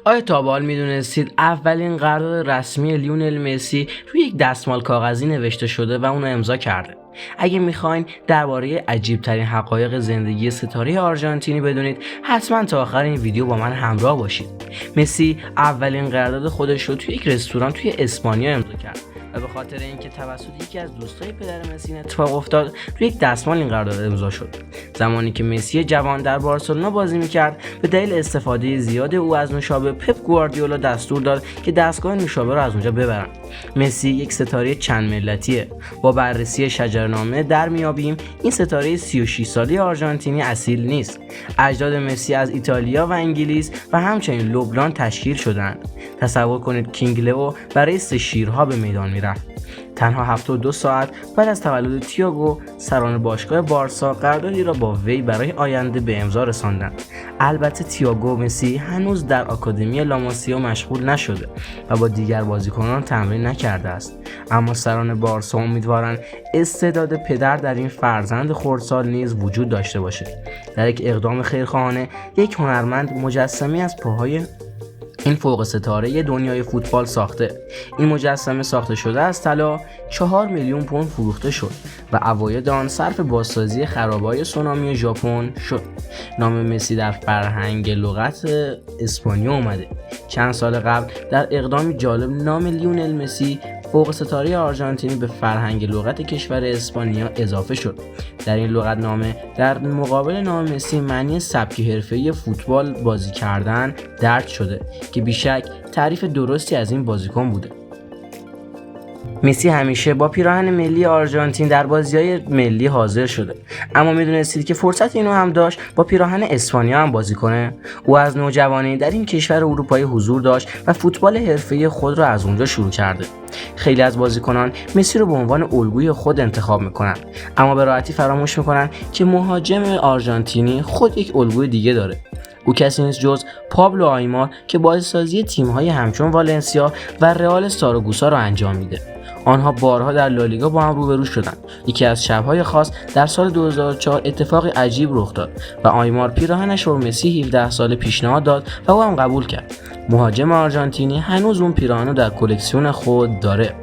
آیا تا به حال میدونستید اولین قرارداد رسمی لیونل مسی روی یک دستمال کاغذی نوشته شده و اونو امضا کرده؟ اگه میخواین درباره عجیب ترین حقایق زندگی ستاره آرژانتینی بدونید، حتما تا آخر این ویدیو با من همراه باشید. مسی اولین قرارداد خودش رو توی یک رستوران توی اسپانیا امضا کرد و به خاطر اینکه توسط یکی از دوستای پدر مسی این اتفاق افتاد، روی یک دستمال این قرارداد امضا شد. زمانی که مسی جوان در بارسلونا بازی میکرد، به دلیل استفاده زیاد او از نوشابه، پپ گواردیولا دستور داد که دستگاه نوشابه رو از اونجا ببرن. مسی یک ستاره چند ملتیه. با بررسی شجره‌نامه در میابیم این ستاره 36 ساله آرژانتینی اصیل نیست. اجداد مسی از ایتالیا و انگلیس و همچنین لبنان تشکیل شدند. تصور کنید کینگ لئو برای 3 شیرها به میدان میرفت. تنها 72 ساعت بعد از تولد تییاگو، سران باشگاه بارسا قراردادی را با وی برای آینده به امضا رساندند. البته تییاگو مسی هنوز در آکادمی لاماسیا مشغول نشده و با دیگر بازیکنان تمرین نکرده است، اما سران بارسا امیدوارند استعداد پدر در این فرزند خردسال نیز وجود داشته باشد. در یک اقدام خیرخواهانه، یک هنرمند مجسمه از پاهای این فوق ستاره دنیای فوتبال ساخته. این مجسمه ساخته شده از طلا 4 میلیون پوند فروخته شد و عواید آن صرف بازسازی خرابه‌های سونامی ژاپن شد. نام مسی در فرهنگ لغت اسپانیا اومده. چند سال قبل در اقدامی جالب نام لیونل مسی فوق ستاره آرژانتینی به فرهنگ لغت کشور اسپانیا اضافه شد. در این لغتنامه در مقابل نام مسی معنی سبک حرفه‌ای فوتبال بازی کردن درج شده که بیشک تعریف درستی از این بازیکن بوده. مسی همیشه با پیراهن ملی آرژانتین در بازی‌های ملی حاضر شده، اما میدونستید که فرصت اینو هم داشت با پیراهن اسپانیا هم بازی کنه؟ او از نوجوانی در این کشور اروپایی حضور داشت و فوتبال حرفه‌ای خود را از اونجا شروع کرده. خیلی از بازیکنان مسی رو به عنوان الگوی خود انتخاب میکنن، اما به راحتی فراموش میکنن که مهاجم آرژانتینی خود یک الگوی دیگه داره. او کسی نیست جز پابلو آیمار که بازیسازی تیم‌های همچون والنسیا و رئال ساراگوسا را انجام میده. آنها بارها در لالیگا با هم روبرو شدند. یکی از شب‌های خاص در سال 2004 اتفاقی عجیب رخ داد و آیمار پیراهنش رو مسی 17 ساله پیشنهاد داد و او هم قبول کرد. مهاجم آرژانتینی هنوز اون پیراهن رو در کلکسیون خود داره.